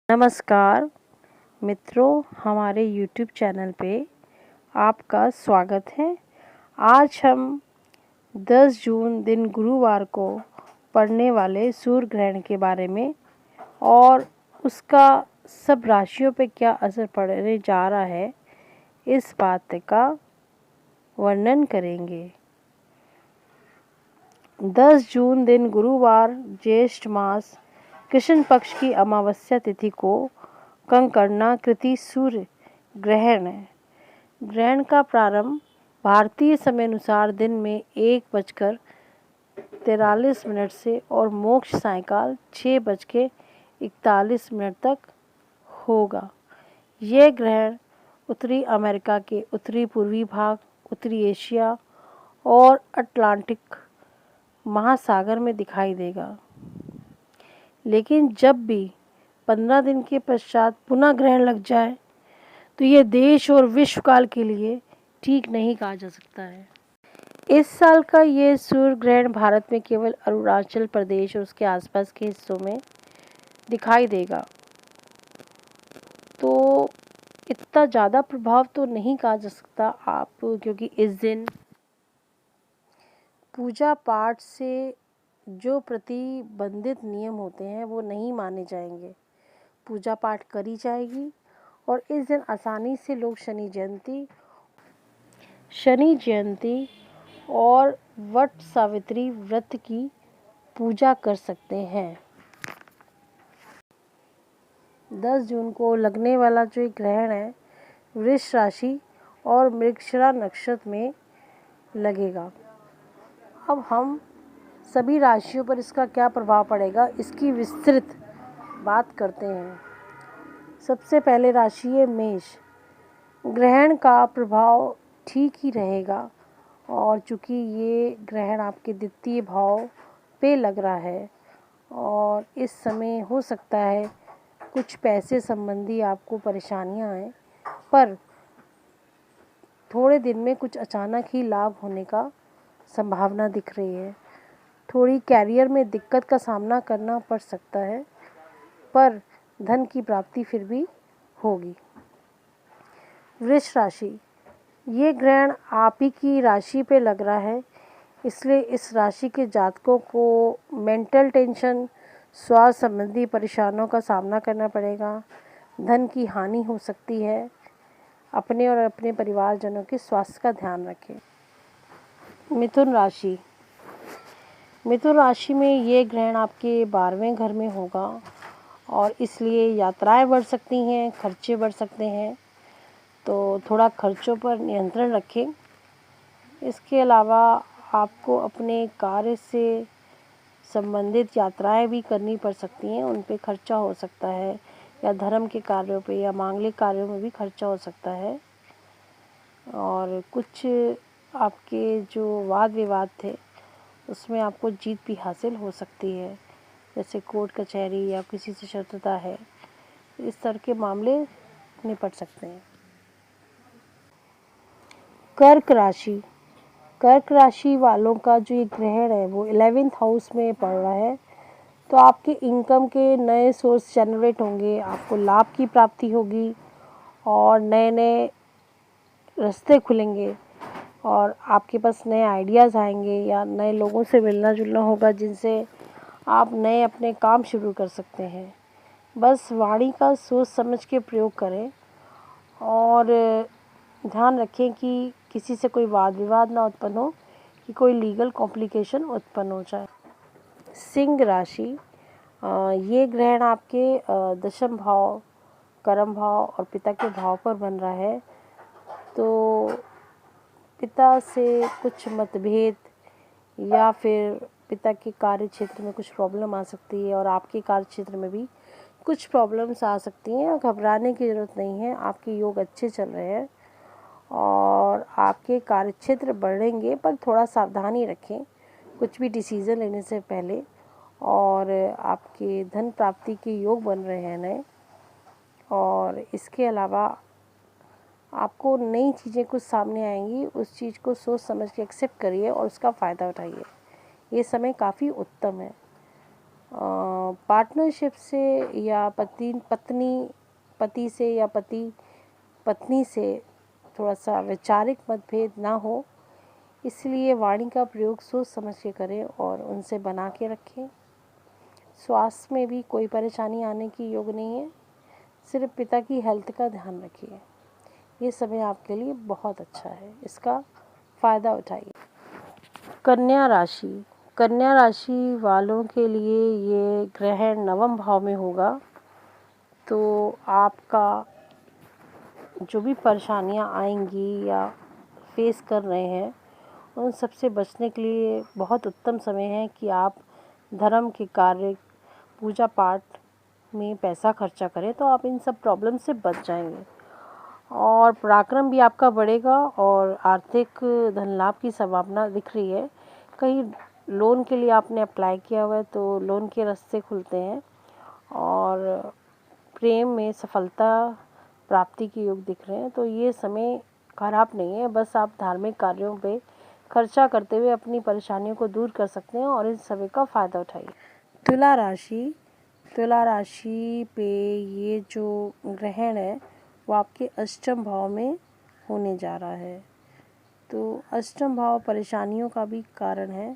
नमस्कार मित्रों, हमारे YouTube चैनल पे आपका स्वागत है। आज हम 10 जून दिन गुरुवार को पड़ने वाले सूर्य ग्रहण के बारे में और उसका सब राशियों पे क्या असर पड़ने जा रहा है, इस बात का वर्णन करेंगे। 10 जून दिन गुरुवार ज्येष्ठ मास कृष्ण पक्ष की अमावस्या तिथि को कंकड़ना कृति सूर्य ग्रहण है। ग्रहण का प्रारंभ भारतीय समय अनुसार दिन में 1:43 से और मोक्ष सायंकाल 6:41 तक होगा। यह ग्रहण उत्तरी अमेरिका के उत्तरी पूर्वी भाग, उत्तरी एशिया और अटलांटिक महासागर में दिखाई देगा। लेकिन जब भी 15 दिन के पश्चात पुनः ग्रहण लग जाए तो यह देश और विश्व काल के लिए ठीक नहीं कहा जा सकता है। इस साल का ये सूर्य ग्रहण भारत में केवल अरुणाचल प्रदेश और उसके आसपास के हिस्सों में दिखाई देगा, तो इतना ज़्यादा प्रभाव तो नहीं कहा जा सकता क्योंकि इस दिन पूजा पाठ से जो प्रतिबंधित नियम होते हैं वो नहीं माने जाएंगे। पूजा पाठ करी जाएगी और इस दिन आसानी से लोग शनि जयंती और वट सावित्री व्रत की पूजा कर सकते हैं। 10 जून को लगने वाला जो ग्रहण है वृष राशि और मृगशिरा नक्षत्र में लगेगा। अब हम सभी राशियों पर इसका क्या प्रभाव पड़ेगा, इसकी विस्तृत बात करते हैं। सबसे पहले राशि है मेष। ग्रहण का प्रभाव ठीक ही रहेगा और चूंकि ये ग्रहण आपके द्वितीय भाव पे लग रहा है और इस समय हो सकता है कुछ पैसे संबंधी आपको परेशानियां आए, पर थोड़े दिन में कुछ अचानक ही लाभ होने का संभावना दिख रही है। थोड़ी कैरियर में दिक्कत का सामना करना पड़ सकता है, पर धन की प्राप्ति फिर भी होगी। वृष राशि, ये ग्रहण आप ही की राशि पे लग रहा है, इसलिए इस राशि के जातकों को मेंटल टेंशन, स्वास्थ्य संबंधी परेशानियों का सामना करना पड़ेगा। धन की हानि हो सकती है। अपने और अपने परिवारजनों के स्वास्थ्य का ध्यान रखें। मिथुन राशि, मिथुन राशि में ये ग्रहण आपके 12वें घर में होगा और इसलिए यात्राएं बढ़ सकती हैं, खर्चे बढ़ सकते हैं, तो थोड़ा खर्चों पर नियंत्रण रखें। इसके अलावा आपको अपने कार्य से संबंधित यात्राएं भी करनी पड़ सकती हैं, उन पे खर्चा हो सकता है, या धर्म के कार्यों पे या मांगलिक कार्यों में भी खर्चा हो सकता है। और कुछ आपके जो वाद विवाद थे उसमें आपको जीत भी हासिल हो सकती है, जैसे कोर्ट कचहरी या किसी से शत्रुता है, इस तरह के मामले निपट सकते हैं। कर्क राशि, कर्क राशि वालों का जो ये ग्रहण है वो 11th हाउस में पड़ रहा है, तो आपके इनकम के नए सोर्स जनरेट होंगे, आपको लाभ की प्राप्ति होगी और नए नए रास्ते खुलेंगे और आपके पास नए आइडियाज़ आएंगे या नए लोगों से मिलना जुलना होगा जिनसे आप नए अपने काम शुरू कर सकते हैं। बस वाणी का सोच समझ के प्रयोग करें और ध्यान रखें कि किसी से कोई वाद विवाद ना उत्पन्न हो, कि कोई लीगल कॉम्प्लिकेशन उत्पन्न हो जाए। सिंह राशि, ये ग्रहण आपके दशम भाव, कर्म भाव और पिता के भाव पर बन रहा है, तो पिता से कुछ मतभेद या फिर पिता के कार्य क्षेत्र में कुछ प्रॉब्लम आ सकती है और आपके कार्य क्षेत्र में भी कुछ प्रॉब्लम्स आ सकती हैं। घबराने की ज़रूरत नहीं है, आपके योग अच्छे चल रहे हैं और आपके कार्य क्षेत्र बढ़ेंगे, पर थोड़ा सावधानी रखें कुछ भी डिसीज़न लेने से पहले। और आपके धन प्राप्ति के योग बन रहे हैं नए, और इसके अलावा आपको नई चीज़ें कुछ सामने आएंगी, उस चीज़ को सोच समझ के एक्सेप्ट करिए और उसका फ़ायदा उठाइए। ये समय काफ़ी उत्तम है पार्टनरशिप से या पति से या पति पत्नी से थोड़ा सा वैचारिक मतभेद ना हो, इसलिए वाणी का प्रयोग सोच समझ के करें और उनसे बना के रखें। स्वास्थ्य में भी कोई परेशानी आने की योग नहीं है, सिर्फ पिता की हेल्थ का ध्यान रखिए। ये समय आपके लिए बहुत अच्छा है, इसका फ़ायदा उठाइए। कन्या राशि वालों के लिए ये ग्रहण नवम भाव में होगा, तो आपका जो भी परेशानियां आएंगी या फेस कर रहे हैं उन सबसे बचने के लिए बहुत उत्तम समय है कि आप धर्म के कार्य, पूजा पाठ में पैसा खर्चा करें, तो आप इन सब प्रॉब्लम से बच जाएंगे और पराक्रम भी आपका बढ़ेगा और आर्थिक धन लाभ की संभावना दिख रही है। कहीं लोन के लिए आपने अप्लाई किया हुआ है तो लोन के रास्ते खुलते हैं और प्रेम में सफलता प्राप्ति के योग दिख रहे हैं। तो ये समय खराब नहीं है, बस आप धार्मिक कार्यों पे खर्चा करते हुए अपनी परेशानियों को दूर कर सकते हैं और इस समय का फ़ायदा उठाइए। तुला राशि पे ये जो ग्रहण है वो आपके अष्टम भाव में होने जा रहा है, तो अष्टम भाव परेशानियों का भी कारण है,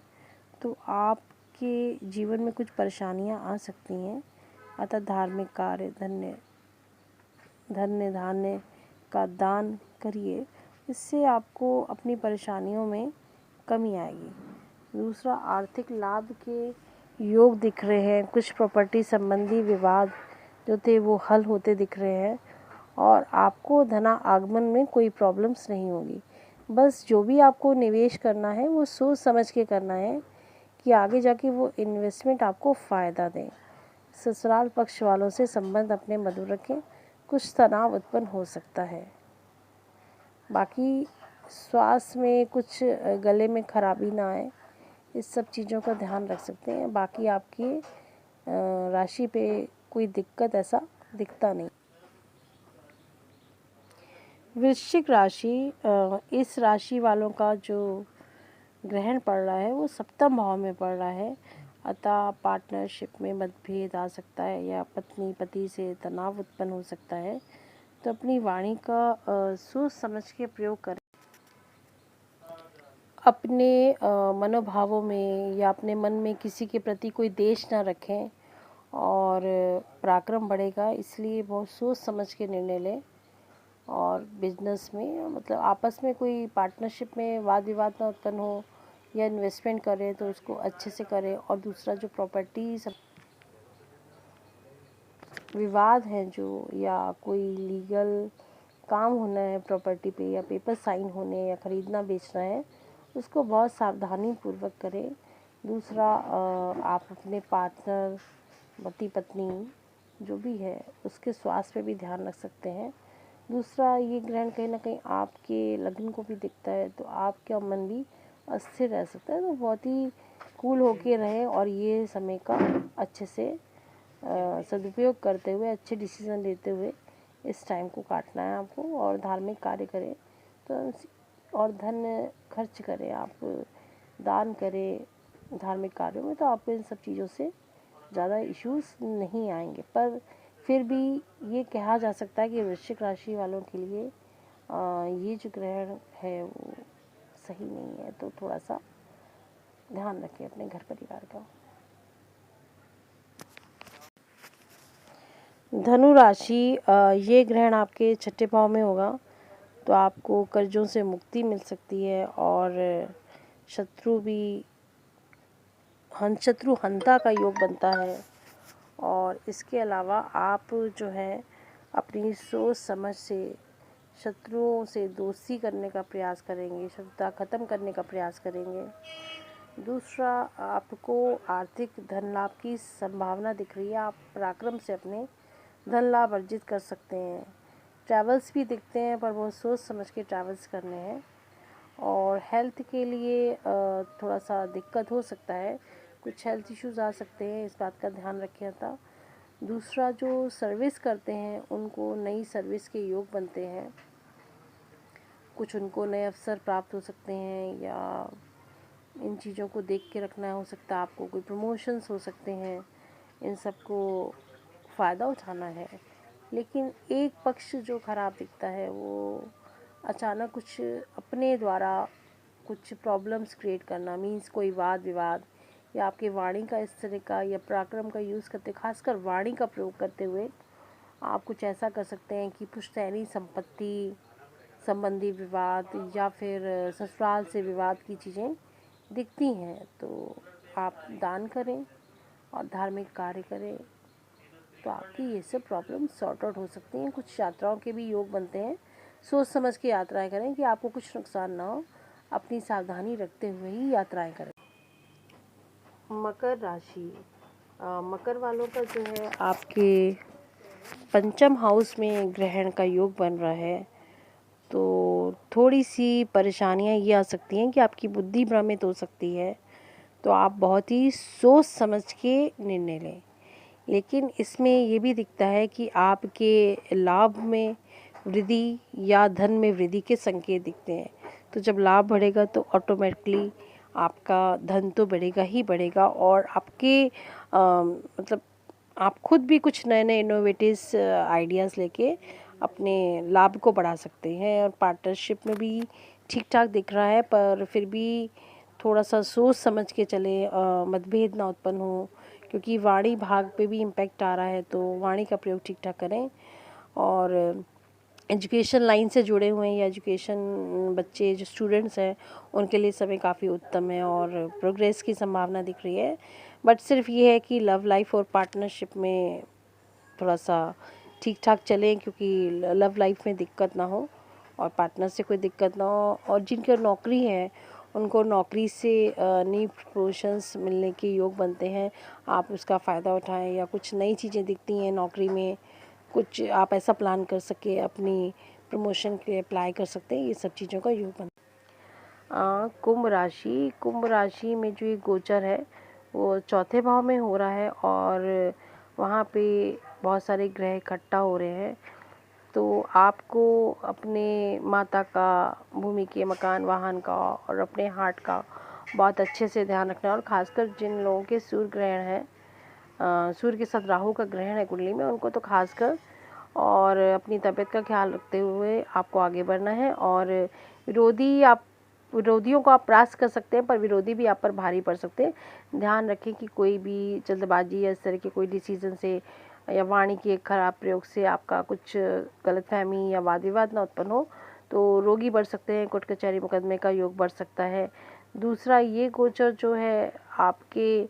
तो आपके जीवन में कुछ परेशानियां आ सकती हैं। अतः धार्मिक कार्य, धन्य धान्य का दान करिए, इससे आपको अपनी परेशानियों में कमी आएगी। दूसरा, आर्थिक लाभ के योग दिख रहे हैं, कुछ प्रॉपर्टी संबंधी विवाद जो थे वो हल होते दिख रहे हैं और आपको धना आगमन में कोई प्रॉब्लम्स नहीं होगी। बस जो भी आपको निवेश करना है वो सोच समझ के करना है कि आगे जाके वो इन्वेस्टमेंट आपको फ़ायदा दें। ससुराल पक्ष वालों से संबंध अपने मधुर रखें, कुछ तनाव उत्पन्न हो सकता है। बाकी स्वास्थ्य में कुछ गले में खराबी ना आए, इस सब चीज़ों का ध्यान रख सकते हैं। बाकी आपकी राशि पे कोई दिक्कत ऐसा दिखता नहीं। वृश्चिक राशि, इस राशि वालों का जो ग्रहण पड़ रहा है वो सप्तम भाव में पड़ रहा है, अतः पार्टनरशिप में मतभेद आ सकता है या पत्नी पति से तनाव उत्पन्न हो सकता है। तो अपनी वाणी का सोच समझ के प्रयोग करें। अपने मनोभावों में या अपने मन में किसी के प्रति कोई द्वेष ना रखें और पराक्रम बढ़ेगा, इसलिए बहुत सोच समझ के निर्णय लें। और बिजनेस में मतलब आपस में कोई पार्टनरशिप में वाद विवाद ना उत्पन्न हो या इन्वेस्टमेंट करें तो उसको अच्छे से करें। और दूसरा, जो प्रॉपर्टी सब विवाद हैं जो या कोई लीगल काम होना है प्रॉपर्टी पे या पेपर साइन होने या ख़रीदना बेचना है, उसको बहुत सावधानी पूर्वक करें। दूसरा, आप अपने पार्टनर, पति पत्नी जो भी है उसके स्वास्थ्य पे भी ध्यान रख सकते हैं। दूसरा, ये ग्रहण कहीं ना कहीं आपके लग्न को भी दिखता है, तो आपका मन भी अस्थिर रह सकता है। तो बहुत ही कूल होके रहें और ये समय का अच्छे से सदुपयोग करते हुए, अच्छे डिसीजन लेते हुए इस टाइम को काटना है आपको। और धार्मिक कार्य करें तो और धन खर्च करें, आप दान करें धार्मिक कार्यों में, तो आपको इन सब चीज़ों से ज़्यादा इश्यूज़ नहीं आएंगे। पर फिर भी ये कहा जा सकता है कि वृश्चिक राशि वालों के लिए ये जो ग्रहण है वो सही नहीं है, तो थोड़ा सा ध्यान रखें अपने घर परिवार का। धनु राशि, ये ग्रहण आपके छठे भाव में होगा, तो आपको कर्जों से मुक्ति मिल सकती है और शत्रु हंता का योग बनता है। और इसके अलावा आप जो है अपनी सोच समझ से शत्रुओं से दोस्ती करने का प्रयास करेंगे, शत्रुता ख़त्म करने का प्रयास करेंगे। दूसरा, आपको आर्थिक धन लाभ की संभावना दिख रही है, आप पराक्रम से अपने धन लाभ अर्जित कर सकते हैं। ट्रैवल्स भी दिखते हैं पर बहुत सोच समझ के ट्रैवल्स करने हैं। और हेल्थ के लिए थोड़ा सा दिक्कत हो सकता है, कुछ हेल्थ इश्यूज़ आ सकते हैं, इस बात का ध्यान रखिए था। दूसरा, जो सर्विस करते हैं उनको नई सर्विस के योग बनते हैं, कुछ उनको नए अवसर प्राप्त हो सकते हैं या इन चीज़ों को देख के रखना हो सकता है आपको, कोई प्रमोशंस हो सकते हैं। इन सबको फ़ायदा उठाना है। लेकिन एक पक्ष जो ख़राब दिखता है वो अचानक कुछ अपने द्वारा कुछ प्रॉब्लम्स क्रिएट करना, मीन्स कोई वाद विवाद या आपके वाणी का इस तरह का या पराक्रम का यूज़ करते, खासकर वाणी का प्रयोग करते हुए आप कुछ ऐसा कर सकते हैं कि पुश्तैनी संपत्ति संबंधी विवाद या फिर ससुराल से विवाद की चीज़ें दिखती हैं, तो आप दान करें और धार्मिक कार्य करें, तो आपकी ये सब प्रॉब्लम सॉर्ट आउट हो सकती हैं। कुछ यात्राओं के भी योग बनते हैं। सोच समझ के यात्राएं करें कि आपको कुछ नुकसान ना हो, अपनी सावधानी रखते हुए ही यात्राएं करें। मकर राशि, मकर वालों का जो है आपके पंचम हाउस में ग्रहण का योग बन रहा है, तो थोड़ी सी परेशानियां ये आ सकती हैं कि आपकी बुद्धि भ्रमित हो सकती है, तो आप बहुत ही सोच समझ के निर्णय लें। लेकिन इसमें ये भी दिखता है कि आपके लाभ में वृद्धि या धन में वृद्धि के संकेत दिखते हैं। तो जब लाभ बढ़ेगा तो ऑटोमेटिकली आपका धन तो बढ़ेगा ही बढ़ेगा, और आपके मतलब आप खुद भी कुछ नए नए इनोवेटिव्स आइडियाज़ लेके अपने लाभ को बढ़ा सकते हैं। और पार्टनरशिप में भी ठीक ठाक दिख रहा है, पर फिर भी थोड़ा सा सोच समझ के चले, मतभेद ना उत्पन्न हो, क्योंकि वाणी भाग पे भी इम्पैक्ट आ रहा है, तो वाणी का प्रयोग ठीक ठाक करें। और एजुकेशन लाइन से जुड़े हुए हैं या एजुकेशन बच्चे जो स्टूडेंट्स हैं उनके लिए समय काफ़ी उत्तम है और प्रोग्रेस की संभावना दिख रही है। बट सिर्फ ये है कि लव लाइफ और पार्टनरशिप में थोड़ा सा ठीक ठाक चलें, क्योंकि लव लाइफ में दिक्कत ना हो और पार्टनर से कोई दिक्कत ना हो। और जिनकी नौकरी है उनको नौकरी से नई प्रमोशंस मिलने के योग बनते हैं, आप उसका फ़ायदा उठाएं। या कुछ नई चीज़ें दिखती हैं नौकरी में, कुछ आप ऐसा प्लान कर सके, अपनी प्रमोशन के लिए अप्लाई कर सकते हैं, ये सब चीज़ों का योग बनता है। कुंभ राशि में जो ये गोचर है वो चौथे भाव में हो रहा है, और वहाँ पे बहुत सारे ग्रह इकट्ठा हो रहे हैं। तो आपको अपने माता का, भूमि के, मकान, वाहन का और अपने हार्ट का बहुत अच्छे से ध्यान रखना है। और ख़ासकर जिन लोगों के सूर्य ग्रहण है, सूर्य के साथ राहु का ग्रहण है कुंडली में, उनको तो खासकर और अपनी तबीयत का ख्याल रखते हुए आपको आगे बढ़ना है। और विरोधियों को आप परास्त कर सकते हैं, पर विरोधी भी आप पर भारी पड़ सकते हैं। ध्यान रखें कि कोई भी जल्दबाजी या इस तरह के कोई डिसीजन से या वाणी के एक खराब प्रयोग से आपका कुछ गलतफहमी या वाद विवाद ना उत्पन्न हो, तो रोगी बढ़ सकते हैं, कोर्ट कचहरी मुकदमे का योग बढ़ सकता है। दूसरा, ये गोचर जो है आपके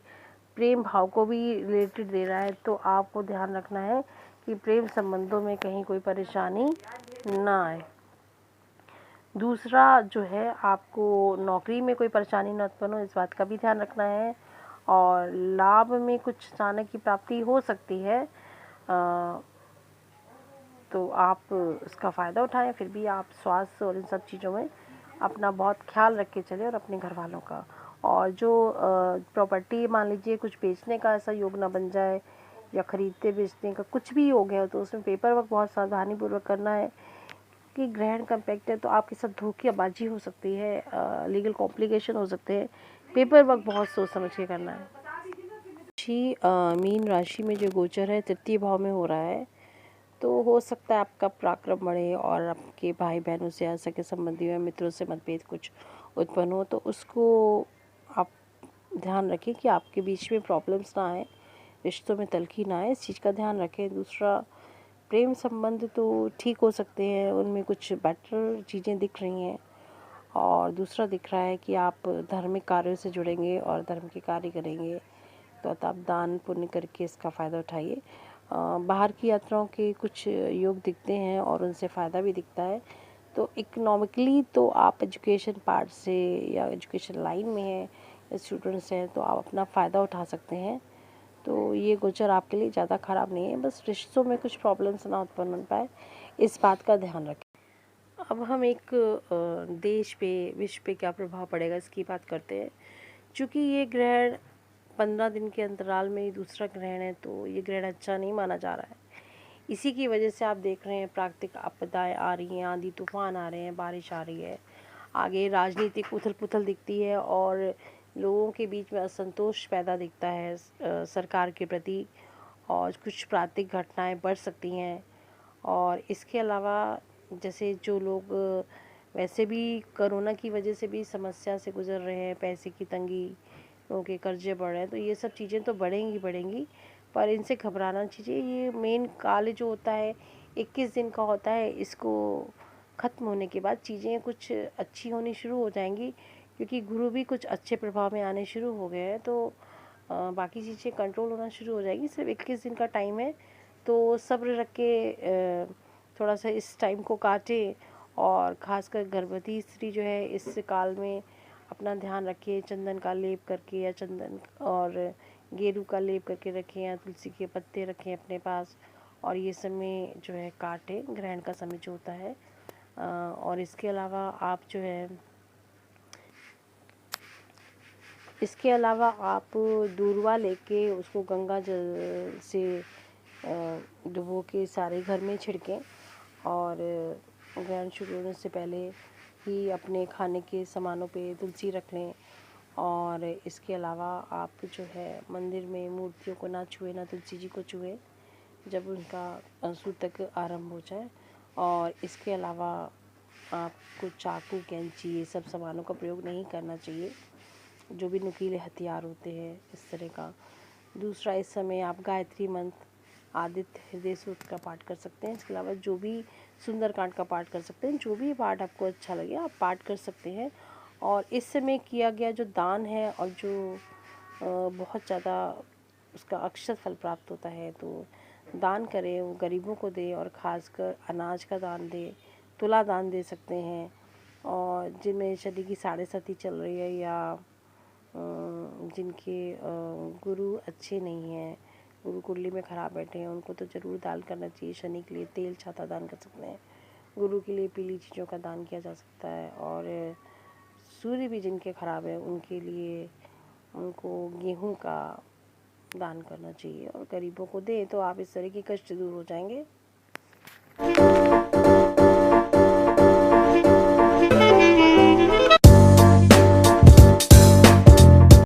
प्रेम भाव को भी रिलेटेड दे रहा है, तो आपको ध्यान रखना है कि प्रेम संबंधों में कहीं कोई परेशानी ना आए। दूसरा जो है, आपको नौकरी में कोई परेशानी न उत्पन्न हो, इस बात का भी ध्यान रखना है। और लाभ में कुछ अचानक की प्राप्ति हो सकती है, तो आप उसका फ़ायदा उठाएं। फिर भी आप स्वास्थ्य और इन सब चीज़ों में अपना बहुत ख्याल रख के चलें, और अपने घर वालों का। और जो प्रॉपर्टी मान लीजिए कुछ बेचने का ऐसा योग ना बन जाए, या ख़रीदते बेचने का कुछ भी योग है, तो उसमें पेपर वर्क बहुत सावधानीपूर्वक करना है, कि ग्रहण का इम्पैक्ट है तो आपके साथ धोखेबाजी हो सकती है, लीगल कॉम्प्लिकेशन हो सकते हैं। पेपर वर्क बहुत सोच समझ के करना है। मीन राशि में जो गोचर है तृतीय भाव में हो रहा है, तो हो सकता है आपका पराक्रम बढ़े और आपके भाई बहनों से या सगे संबंधियों या मित्रों से मतभेद कुछ उत्पन्न हो, तो उसको आप ध्यान रखें कि आपके बीच में प्रॉब्लम्स ना आए, रिश्तों में तल्खी ना आए, इस चीज़ का ध्यान रखें। दूसरा, प्रेम संबंध तो ठीक हो सकते हैं, उनमें कुछ बेटर चीज़ें दिख रही हैं। और दूसरा दिख रहा है कि आप धार्मिक कार्यों से जुड़ेंगे और धर्म के कार्य करेंगे, तो आप दान पुण्य करके इसका फ़ायदा उठाइए। बाहर की यात्राओं के कुछ योग दिखते हैं और उनसे फ़ायदा भी दिखता है। तो इकोनॉमिकली तो आप एजुकेशन पार्ट से या एजुकेशन लाइन में हैं, स्टूडेंट्स हैं, तो आप अपना फ़ायदा उठा सकते हैं। तो ये गोचर आपके लिए ज़्यादा ख़राब नहीं है, बस रिश्तों में कुछ प्रॉब्लम्स ना उत्पन्न हो पाए, इस बात का ध्यान रखें। अब हम एक देश पे, विश्व पे क्या प्रभाव पड़ेगा इसकी बात करते हैं। चूँकि ये ग्रहण 15 दिन के अंतराल में ही दूसरा ग्रहण है, तो ये ग्रहण अच्छा नहीं माना जा रहा है। इसी की वजह से आप देख रहे हैं प्राकृतिक आपदाएं आ रही हैं, आंधी तूफान आ रहे हैं, बारिश आ रही है, आगे राजनीतिक उथल पुथल दिखती है, और लोगों के बीच में असंतोष पैदा दिखता है सरकार के प्रति। और कुछ प्राकृतिक घटनाएं बढ़ सकती हैं। और इसके अलावा जैसे जो लोग वैसे भी कोरोना की वजह से भी समस्या से गुजर रहे हैं, पैसे की तंगी, लोगों के कर्जे बढ़ रहे हैं, तो ये सब चीज़ें तो बढ़ेंगी बढ़ेंगी, पर इनसे घबराना चाहिए। ये मेन काल जो होता है 21 दिन का होता है, इसको ख़त्म होने के बाद चीज़ें कुछ अच्छी होनी शुरू हो जाएंगी, क्योंकि गुरु भी कुछ अच्छे प्रभाव में आने शुरू हो गए हैं। तो बाकी चीज़ें कंट्रोल होना शुरू हो जाएगी। सिर्फ 21 दिन का टाइम है, तो सब्र रख के थोड़ा सा इस टाइम को काटे। और ख़ासकर गर्भवती स्त्री जो है इस काल में अपना ध्यान रखे, चंदन का लेप करके या चंदन और गेरू का लेप करके रखें, या तुलसी के पत्ते रखें अपने पास, और ये समय जो है काटे, ग्रहण का समय जो होता है। और इसके अलावा आप दूर्वा लेके उसको गंगा जल से डुबो के सारे घर में छिड़कें, और ग्रहण शुरू होने से पहले ही अपने खाने के सामानों पे तुलसी रख लें। और इसके अलावा आप जो है मंदिर में मूर्तियों को ना छुए, ना तुलसी जी को छुए जब उनका सूतक आरंभ हो जाए। और इसके अलावा आपको चाकू, कैंची, ये सब सामानों का प्रयोग नहीं करना चाहिए, जो भी नुकीले हथियार होते हैं इस तरह का। दूसरा, इस समय आप गायत्री मंत्र, आदित्य हृदय सूक्त का पाठ कर सकते हैं। इसके अलावा जो भी सुंदरकांड का पाठ कर सकते हैं, जो भी पाठ आपको अच्छा लगे आप पाठ कर सकते हैं। और इस समय किया गया जो दान है और जो बहुत ज़्यादा उसका अक्षत फल प्राप्त होता है, तो दान करें, वो गरीबों को दें, और ख़ासकर अनाज का दान दें, तुला दान दे सकते हैं। और जिनमें शनि की साढ़े साथी चल रही है, या जिनके गुरु अच्छे नहीं हैं, गुरु कुंडली में ख़राब बैठे हैं, उनको तो ज़रूर दान करना चाहिए। शनि के लिए तेल छाता दान कर सकते हैं, गुरु के लिए पीली चीज़ों का दान किया जा सकता है। और सूर्य भी जिनके ख़राब है उनके लिए उनको गेहूं का दान करना चाहिए, और गरीबों को दें तो आप इस तरह के कष्ट दूर हो जाएंगे।